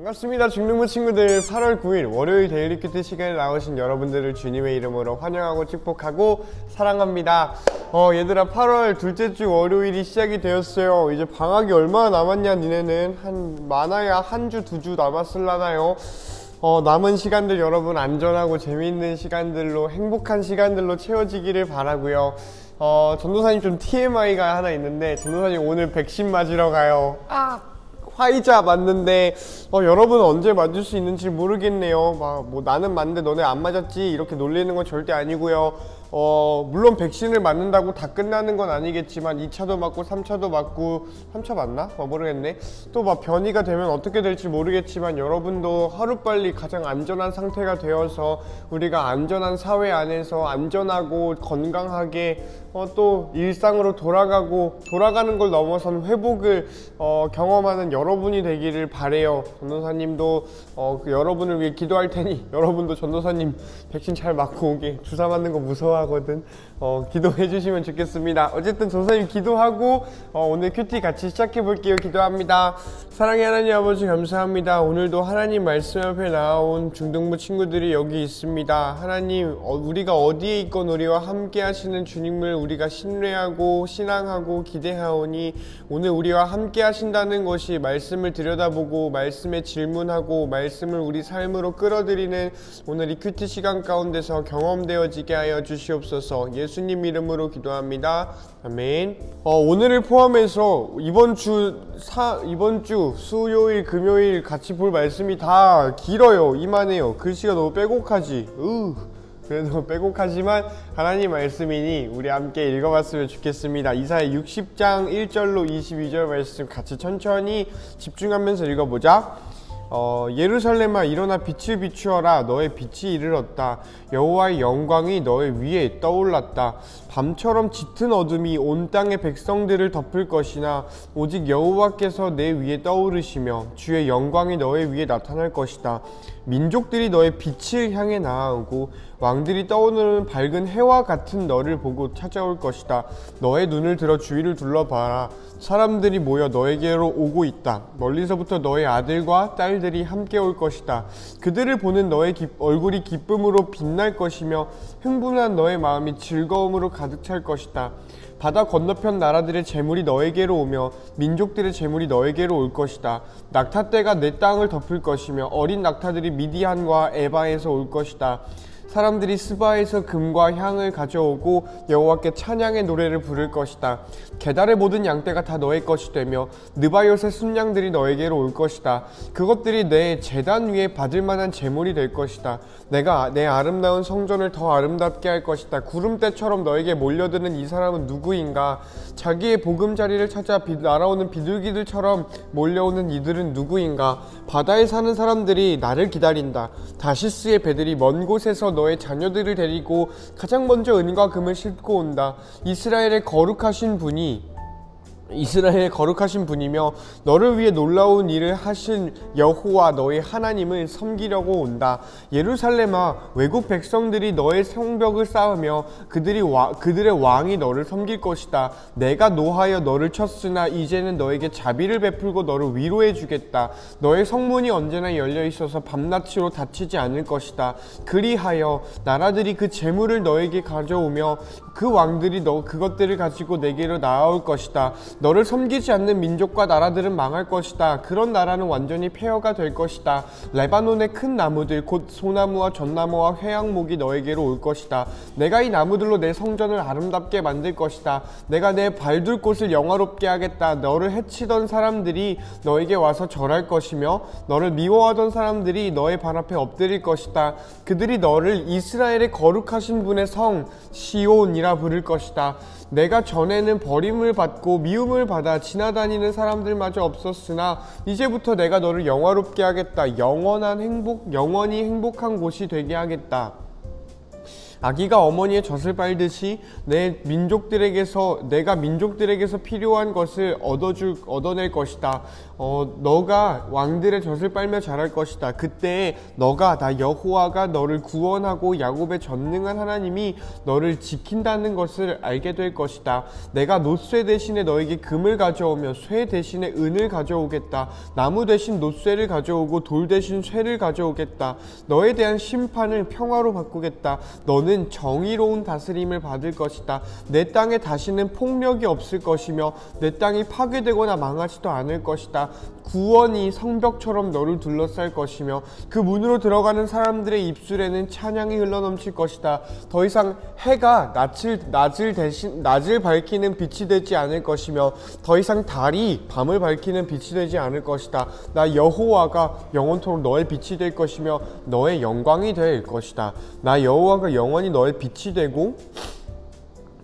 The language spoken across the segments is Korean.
반갑습니다. 중등부 친구들. 8월 9일 월요일 데일리 큐티 시간에 나오신 여러분들을 주님의 이름으로 환영하고 축복하고 사랑합니다. 얘들아, 8월 둘째 주 월요일이 시작이 되었어요. 이제 방학이 얼마나 남았냐. 니네는 많아야 한 주, 두 주 남았을라나요? 남은 시간들 여러분 안전하고 재미있는 시간들로, 행복한 시간들로 채워지기를 바라고요. 전도사님 좀 TMI가 하나 있는데, 전도사님 오늘 백신 맞으러 가요. 화이자 맞는데 여러분 언제 맞을 수 있는지 모르겠네요. 뭐 나는 맞는데 너네 안 맞았지 이렇게 놀리는 건 절대 아니고요. 물론 백신을 맞는다고 다 끝나는 건 아니겠지만 2차도 맞고 3차도 맞고 3차 맞나? 모르겠네. 또 막 변이가 되면 어떻게 될지 모르겠지만 여러분도 하루빨리 가장 안전한 상태가 되어서 우리가 안전한 사회 안에서 안전하고 건강하게 또 일상으로 돌아가는 걸 넘어선 회복을 경험하는 여러분이 되기를 바래요. 전도사님도 여러분을 위해 기도할 테니 여러분도 전도사님 백신 잘 맞고 오게. 주사 맞는 거 무서워하거든. 기도해 주시면 좋겠습니다. 어쨌든 전도사님 기도하고 오늘 큐티 같이 시작해 볼게요. 기도합니다. 사랑의 하나님 아버지, 감사합니다. 오늘도 하나님 말씀 앞에 나온 중등부 친구들이 여기 있습니다. 하나님, 우리가 어디에 있건 우리와 함께 하시는 주님을 우리가 신뢰하고 신앙하고 기대하오니, 오늘 우리와 함께 하신다는 것이 말씀을 들여다보고 말씀에 질문하고 말씀을 우리 삶으로 끌어들이는 오늘 이 큐티 시간 가운데서 경험되어지게 하여 주시옵소서. 예수님 이름으로 기도합니다. 아멘. 오늘을 포함해서 이번 주 수요일 금요일 같이 볼 말씀이 다 길어요. 이만해요. 글씨가 너무 빼곡하지. 그래도 빼곡하지만 하나님 말씀이니 우리 함께 읽어봤으면 좋겠습니다. 이사야 60장 1절로 22절 말씀 같이 천천히 집중하면서 읽어보자. 예루살렘아, 일어나 빛을 비추어라. 너의 빛이 이르렀다. 여호와의 영광이 너의 위에 떠올랐다. 밤처럼 짙은 어둠이 온 땅의 백성들을 덮을 것이나 오직 여호와께서 내 위에 떠오르시며 주의 영광이 너의 위에 나타날 것이다. 민족들이 너의 빛을 향해 나아오고 왕들이 떠오르는 밝은 해와 같은 너를 보고 찾아올 것이다. 너의 눈을 들어 주위를 둘러봐라. 사람들이 모여 너에게로 오고 있다. 멀리서부터 너의 아들과 딸들이 함께 올 것이다. 그들을 보는 너의 얼굴이 기쁨으로 빛날 것이며 흥분한 너의 마음이 즐거움으로 가득 찰 것이다. 바다 건너편 나라들의 재물이 너에게로 오며 민족들의 재물이 너에게로 올 것이다. 낙타떼가 내 땅을 덮을 것이며 어린 낙타들이 미디안과 에바에서 올 것이다. 사람들이 스바에서 금과 향을 가져오고 여호와께 찬양의 노래를 부를 것이다. 게달의 모든 양떼가 다 너의 것이 되며 느바요의 순양들이 너에게로 올 것이다. 그것들이 내 제단 위에 받을 만한 제물이 될 것이다. 내가 내 아름다운 성전을 더 아름답게 할 것이다. 구름대처럼 너에게 몰려드는 이 사람은 누구인가? 자기의 보금자리를 찾아 날아오는 비둘기들처럼 몰려오는 이들은 누구인가? 바다에 사는 사람들이 나를 기다린다. 다시스의 배들이 먼 곳에서 너의 자녀들을 데리고 가장 먼저 은과 금을 싣고 온다. 이스라엘의 거룩하신 분이며 너를 위해 놀라운 일을 하신 여호와 너의 하나님을 섬기려고 온다. 예루살렘아, 외국 백성들이 너의 성벽을 쌓으며 그들의 왕이 너를 섬길 것이다. 내가 노하여 너를 쳤으나 이제는 너에게 자비를 베풀고 너를 위로해 주겠다. 너의 성문이 언제나 열려 있어서 밤낮으로 닫히지 않을 것이다. 그리하여 나라들이 그 재물을 너에게 가져오며 그 왕들이 그것들을 가지고 내게로 나아올 것이다. 너를 섬기지 않는 민족과 나라들은 망할 것이다. 그런 나라는 완전히 폐허가 될 것이다. 레바논의 큰 나무들 곧 소나무와 전나무와 회양목이 너에게로 올 것이다. 내가 이 나무들로 내 성전을 아름답게 만들 것이다. 내가 내 발둘 곳을 영화롭게 하겠다. 너를 해치던 사람들이 너에게 와서 절할 것이며 너를 미워하던 사람들이 너의 발 앞에 엎드릴 것이다. 그들이 너를 이스라엘의 거룩하신 분의 성 시온이라 부를 것이다. 내가 전에는 버림을 받고 미움을 받아 지나다니는 사람들마저 없었으나 이제부터 내가 너를 영화롭게 하겠다. 영원히 행복한 곳이 되게 하겠다. 아기가 어머니의 젖을 빨듯이 내가 민족들에게서 필요한 것을 얻어낼 것이다. 너가 왕들의 젖을 빨며 자랄 것이다. 그때 너가 나 여호와가 너를 구원하고 야곱의 전능한 하나님이 너를 지킨다는 것을 알게 될 것이다. 내가 놋쇠 대신에 너에게 금을 가져오며 쇠 대신에 은을 가져오겠다. 나무 대신 놋쇠를 가져오고 돌 대신 쇠를 가져오겠다. 너에 대한 심판을 평화로 바꾸겠다. 너는 정의로운 다스림을 받을 것이다. 내 땅에 다시는 폭력이 없을 것이며 내 땅이 파괴되거나 망하지도 않을 것이다. 구원이 성벽처럼 너를 둘러쌀 것이며 그 문으로 들어가는 사람들의 입술에는 찬양이 흘러넘칠 것이다. 더 이상 해가 낮을 밝히는 빛이 되지 않을 것이며 더 이상 달이 밤을 밝히는 빛이 되지 않을 것이다. 나 여호와가 영원토록 너의 빛이 될 것이며 너의 영광이 될 것이다. 나 여호와가 영원히 너의 빛이 되고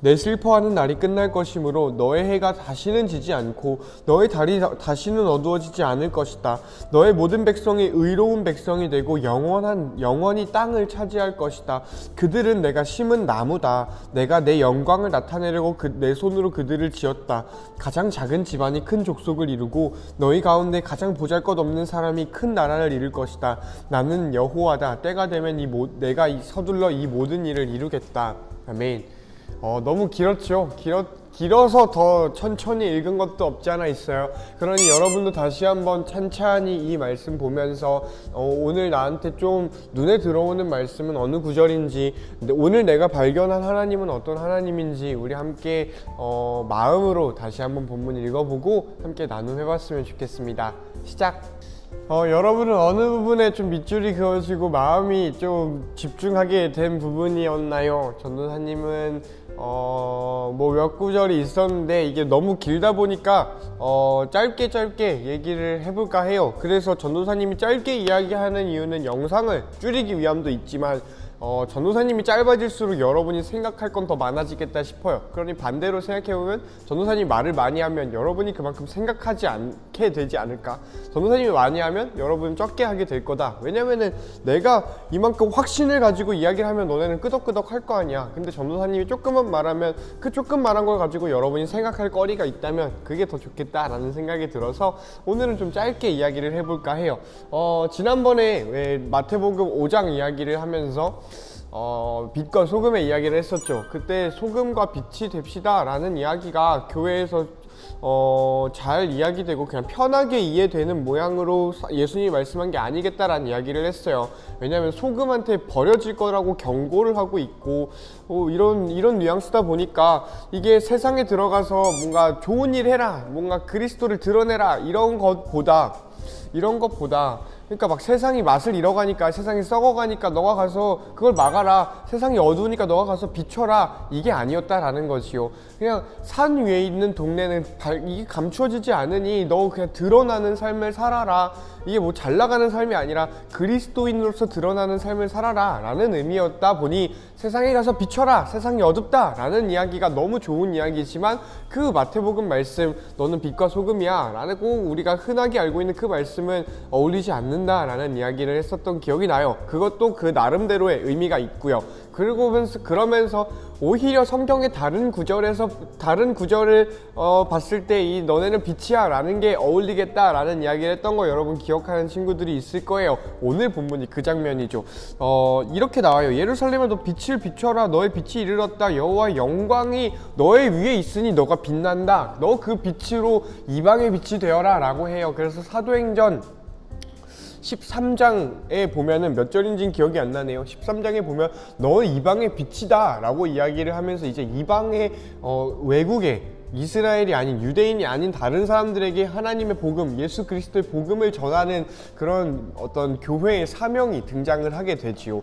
내 슬퍼하는 날이 끝날 것이므로 너의 해가 다시는 지지 않고 너의 달이 다시는 어두워지지 않을 것이다. 너의 모든 백성이 의로운 백성이 되고 영원히 땅을 차지할 것이다. 그들은 내가 심은 나무다. 내가 내 영광을 나타내려고 내 손으로 그들을 지었다. 가장 작은 집안이 큰 족속을 이루고 너희 가운데 가장 보잘것없는 사람이 큰 나라를 이룰 것이다. 나는 여호와다. 때가 되면 내가 서둘러 이 모든 일을 이루겠다. 아멘. 너무 길었죠. 길어서 더 천천히 읽은 것도 없지 않아 있어요. 그러니 여러분도 다시 한번 찬찬히 이 말씀 보면서 오늘 나한테 좀 눈에 들어오는 말씀은 어느 구절인지, 오늘 내가 발견한 하나님은 어떤 하나님인지 우리 함께 마음으로 다시 한번 본문 읽어보고 함께 나눔해봤으면 좋겠습니다. 시작! 여러분은 어느 부분에 좀 밑줄이 그어지고 마음이 좀 집중하게 된 부분이었나요? 전도사님은 뭐 몇 구절이 있었는데 이게 너무 길다 보니까 짧게 얘기를 해볼까 해요. 그래서 전도사님이 짧게 이야기하는 이유는 영상을 줄이기 위함도 있지만 전도사님이 짧아질수록 여러분이 생각할 건 더 많아지겠다 싶어요. 그러니 반대로 생각해보면 전도사님이 말을 많이 하면 여러분이 그만큼 생각하지 않게 되지 않을까. 전도사님이 많이 하면 여러분은 적게 하게 될 거다. 왜냐면은 내가 이만큼 확신을 가지고 이야기를 하면 너네는 끄덕끄덕 할 거 아니야. 근데 전도사님이 조금만 말하면 그 조금 말한 걸 가지고 여러분이 생각할 거리가 있다면 그게 더 좋겠다라는 생각이 들어서 오늘은 좀 짧게 이야기를 해볼까 해요. 지난번에 왜 마태복음 5장 이야기를 하면서 빛과 소금의 이야기를 했었죠. 그때 소금과 빛이 됩시다 라는 이야기가 교회에서 잘 이야기되고 그냥 편하게 이해되는 모양으로 예수님이 말씀한 게 아니겠다라는 이야기를 했어요. 왜냐하면 소금한테 버려질 거라고 경고를 하고 있고 이런 뉘앙스다 보니까 이게 세상에 들어가서 뭔가 좋은 일 해라, 뭔가 그리스도를 드러내라 이런 것보다 그러니까 막 세상이 맛을 잃어가니까, 세상이 썩어가니까 너가 가서 그걸 막아라, 세상이 어두우니까 너가 가서 비춰라, 이게 아니었다라는 거지요. 그냥 산 위에 있는 동네는 이게 감추어지지 않으니 너 그냥 드러나는 삶을 살아라. 이게 뭐 잘 나가는 삶이 아니라 그리스도인으로서 드러나는 삶을 살아라 라는 의미였다 보니 세상에 가서 비춰라, 세상이 어둡다 라는 이야기가 너무 좋은 이야기지만 그 마태복음 말씀 너는 빛과 소금이야 라고 우리가 흔하게 알고 있는 그 말씀은 어울리지 않는다 라는 이야기를 했었던 기억이 나요. 그것도 그 나름대로의 의미가 있고요. 그러면서 오히려 성경의 다른 구절을 봤을 때 이 너네는 빛이야 라는 게 어울리겠다 라는 이야기를 했던 거 여러분 기억하는 친구들이 있을 거예요. 오늘 본문이 그 장면이죠. 이렇게 나와요. 예루살렘에도 빛을 비춰라. 너의 빛이 이르렀다. 여호와의 영광이 너의 위에 있으니 너가 빛난다. 너 그 빛으로 이방의 빛이 되어라 라고 해요. 그래서 사도행전 13장에 보면은 몇 절인지는 기억이 안 나네요. 13장에 보면 너 이방의 빛이다 라고 이야기를 하면서 이제 이방의 외국에 이스라엘이 아닌, 유대인이 아닌 다른 사람들에게 하나님의 복음, 예수 그리스도의 복음을 전하는 그런 어떤 교회의 사명이 등장을 하게 되지요.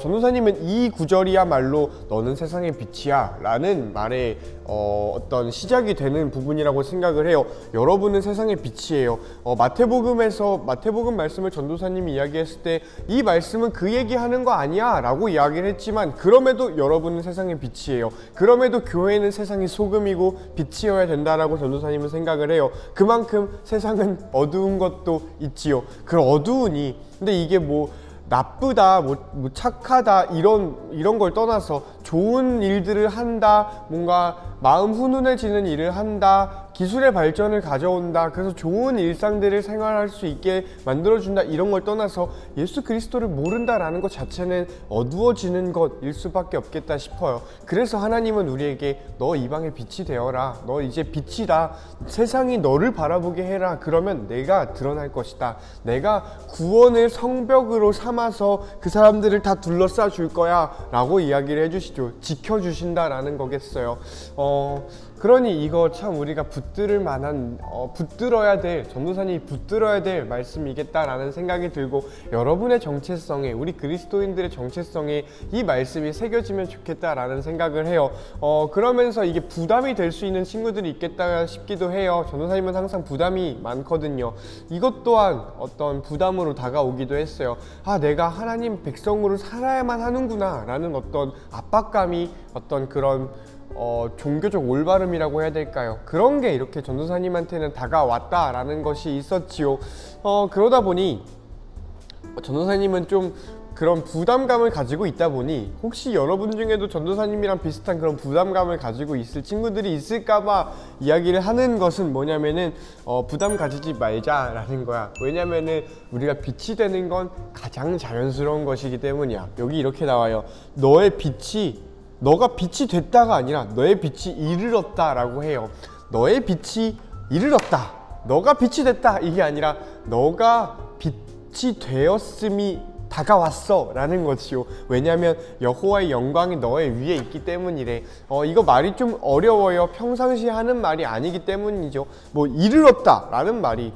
전도사님은 이 구절이야말로 너는 세상의 빛이야 라는 말의 어떤 시작이 되는 부분이라고 생각을 해요. 여러분은 세상의 빛이에요. 마태복음 말씀을 전도사님이 이야기했을 때 이 말씀은 그 얘기하는 거 아니야 라고 이야기를 했지만 그럼에도 여러분은 세상의 빛이에요. 그럼에도 교회는 세상의 소금이고 빛이어야 된다라고 전도사님은 생각을 해요. 그만큼 세상은 어두운 것도 있지요. 그 어두우니 근데 이게 뭐 나쁘다, 뭐 착하다 이런 걸 떠나서 좋은 일들을 한다, 뭔가 마음 훈훈해지는 일을 한다, 기술의 발전을 가져온다, 그래서 좋은 일상들을 생활할 수 있게 만들어준다, 이런 걸 떠나서 예수 그리스도를 모른다라는 것 자체는 어두워지는 것일 수밖에 없겠다 싶어요. 그래서 하나님은 우리에게 너 이방의 빛이 되어라, 너 이제 빛이다, 세상이 너를 바라보게 해라, 그러면 내가 드러날 것이다, 내가 구원을 성벽으로 삼아서 그 사람들을 다 둘러싸 줄 거야 라고 이야기를 해주시죠. 지켜주신다라는 거겠어요. 그러니 이거 참 우리가 붙들을 만한 붙들어야 될, 전도사님이 붙들어야 될 말씀이겠다라는 생각이 들고, 여러분의 정체성에, 우리 그리스도인들의 정체성에 이 말씀이 새겨지면 좋겠다라는 생각을 해요. 그러면서 이게 부담이 될 수 있는 친구들이 있겠다 싶기도 해요. 전도사님은 항상 부담이 많거든요. 이것 또한 어떤 부담으로 다가오기도 했어요. 아, 내가 하나님 백성으로 살아야만 하는구나 라는 어떤 압박감이, 어떤 그런 종교적 올바름이라고 해야 될까요? 그런 게 이렇게 전도사님한테는 다가왔다라는 것이 있었지요. 그러다 보니 전도사님은 좀 그런 부담감을 가지고 있다 보니, 혹시 여러분 중에도 전도사님이랑 비슷한 그런 부담감을 가지고 있을 친구들이 있을까봐 이야기를 하는 것은 뭐냐면은 부담 가지지 말자라는 거야. 왜냐면은 우리가 빛이 되는 건 가장 자연스러운 것이기 때문이야. 여기 이렇게 나와요. 너가 빛이 됐다가 아니라 너의 빛이 이르렀다 라고 해요. 너의 빛이 이르렀다, 너가 빛이 됐다, 이게 아니라 너가 빛이 되었음이 다가왔어 라는 것이요. 왜냐하면 여호와의 영광이 너의 위에 있기 때문이래. 이거 말이 좀 어려워요. 평상시에 하는 말이 아니기 때문이죠. 뭐 이르렀다 라는 말이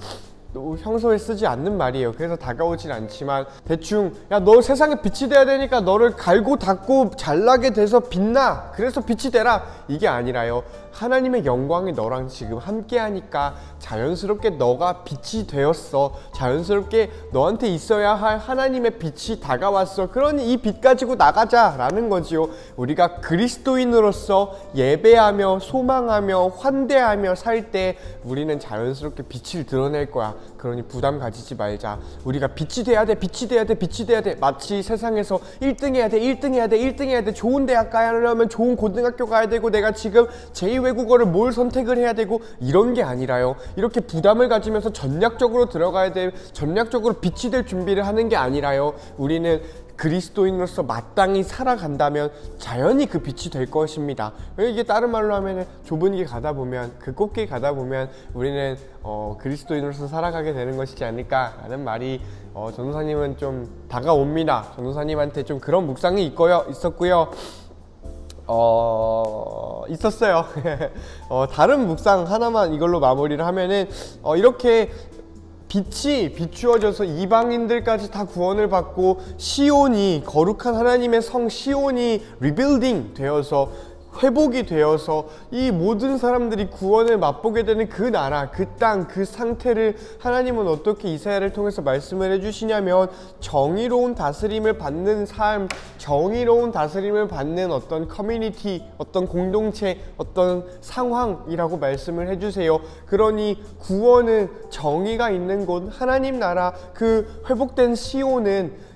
평소에 쓰지 않는 말이에요. 그래서 다가오진 않지만 대충, 야, 너 세상에 빛이 돼야 되니까 너를 갈고 닦고 잘나게 돼서 빛나, 그래서 빛이 되라, 이게 아니라요. 하나님의 영광이 너랑 지금 함께 하니까 자연스럽게 너가 빛이 되었어. 자연스럽게 너한테 있어야 할 하나님의 빛이 다가왔어. 그러니 이 빛 가지고 나가자 라는 거지요. 우리가 그리스도인으로서 예배하며 소망하며 환대하며 살 때 우리는 자연스럽게 빛을 드러낼 거야. 그러니 부담 가지지 말자. 우리가 빛이 돼야 돼, 빛이 돼야 돼, 빛이 돼야 돼. 마치 세상에서 1등 해야 돼, 1등 해야 돼, 1등 해야 돼. 좋은 대학 가려면 좋은 고등학교 가야 되고, 내가 지금 제2외국어를 뭘 선택을 해야 되고, 이런 게 아니라요. 이렇게 부담을 가지면서 전략적으로 들어가야 돼, 전략적으로 빛이 될 준비를 하는 게 아니라요. 우리는 그리스도인으로서 마땅히 살아간다면 자연히 그 빛이 될 것입니다. 이게 다른 말로 하면 좁은 길 가다 보면, 그 꽃길 가다 보면 우리는 그리스도인으로서 살아가게 되는 것이지 않을까라는 말이 전도사님은 좀 다가옵니다. 전도사님한테 좀 그런 묵상이 있었고요. 있었어요. 다른 묵상 하나만 이걸로 마무리를 하면은, 이렇게 빛이 비추어져서 이방인들까지 다 구원을 받고, 시온이, 거룩한 하나님의 성 시온이 리빌딩 되어서, 회복이 되어서 이 모든 사람들이 구원을 맛보게 되는 그 나라, 그 땅, 그 상태를 하나님은 어떻게 이사야를 통해서 말씀을 해주시냐면, 정의로운 다스림을 받는 삶, 정의로운 다스림을 받는 어떤 커뮤니티, 어떤 공동체, 어떤 상황이라고 말씀을 해주세요. 그러니 구원은 정의가 있는 곳, 하나님 나라, 그 회복된 시온은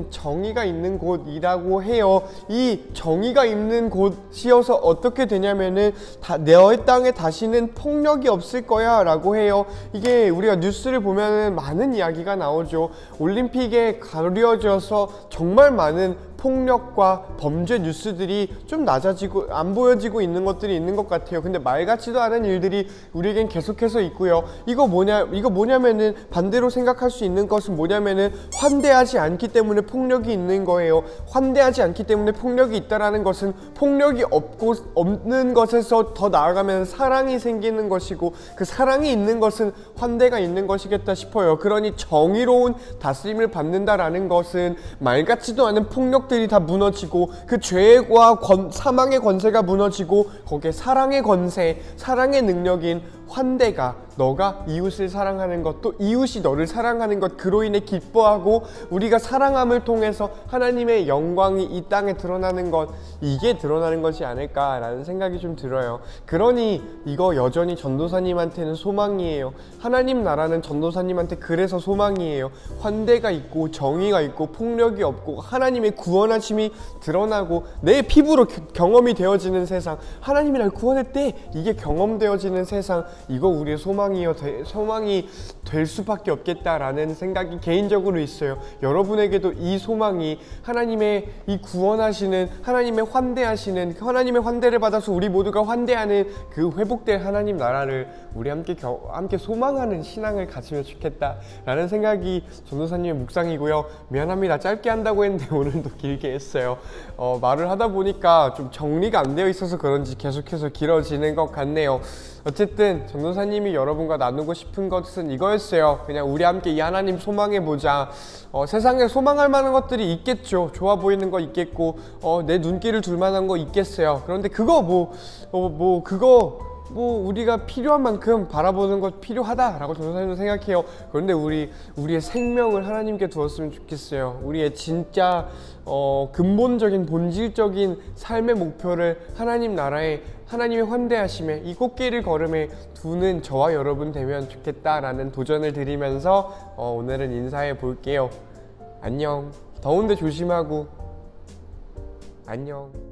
정의가 있는 곳이라고 해요. 이 정의가 있는 곳이어서 어떻게 되냐면은, 너의 땅에 다시는 폭력이 없을 거야 라고 해요. 이게 우리가 뉴스를 보면은 많은 이야기가 나오죠. 올림픽에 가려져서 정말 많은 폭력과 범죄 뉴스들이 좀 낮아지고 안 보여지고 있는 것들이 있는 것 같아요. 근데 말 같지도 않은 일들이 우리에겐 계속해서 있고요. 이거 뭐냐면은, 반대로 생각할 수 있는 것은 뭐냐면은, 환대하지 않기 때문에 폭력이 있는 거예요. 환대하지 않기 때문에 폭력이 있다라는 것은, 폭력이 없는 것에서 더 나아가면 사랑이 생기는 것이고, 그 사랑이 있는 것은 환대가 있는 것이겠다 싶어요. 그러니 정의로운 다스림을 받는다라는 것은 말 같지도 않은 폭력 들이 다 무너지고, 그 죄와 사망의 권세가 무너지고, 거기에 사랑의 권세, 사랑의 능력인 환대가 너가 이웃을 사랑하는 것, 또 이웃이 너를 사랑하는 것, 그로 인해 기뻐하고 우리가 사랑함을 통해서 하나님의 영광이 이 땅에 드러나는 것, 이게 드러나는 것이 아닐까라는 생각이 좀 들어요. 그러니 이거 여전히 전도사님한테는 소망이에요. 하나님 나라는 전도사님한테 그래서 소망이에요. 환대가 있고 정의가 있고 폭력이 없고 하나님의 구원하심이 드러나고 내 피부로 경험이 되어지는 세상, 하나님이 날 구원했대, 이게 경험되어지는 세상, 이거 우리의 소망이 될 수밖에 없겠다라는 생각이 개인적으로 있어요. 여러분에게도 이 소망이, 하나님의 이 구원하시는, 하나님의 환대하시는, 하나님의 환대를 받아서 우리 모두가 환대하는 그 회복될 하나님 나라를 우리 함께 소망하는 신앙을 가지면 좋겠다라는 생각이 전도사님의 묵상이고요. 미안합니다. 짧게 한다고 했는데 오늘도 길게 했어요. 말을 하다 보니까 좀 정리가 안 되어 있어서 그런지 계속해서 길어지는 것 같네요. 어쨌든 전도사님이 여러분과 나누고 싶은 것은 이거였어요. 그냥 우리 함께 이 하나님 소망해보자. 세상에 소망할 만한 것들이 있겠죠. 좋아 보이는 거 있겠고 내 눈길을 둘 만한 거 있겠어요. 그런데 그거 우리가 필요한 만큼 바라보는 것 필요하다라고 전도사님도 생각해요. 그런데 우리의 생명을 하나님께 두었으면 좋겠어요. 우리의 진짜 근본적인 본질적인 삶의 목표를 하나님 나라에, 하나님의 환대하심에, 이 꽃길을 걸음에 두는 저와 여러분 되면 좋겠다라는 도전을 드리면서 오늘은 인사해 볼게요. 안녕. 더운데 조심하고 안녕.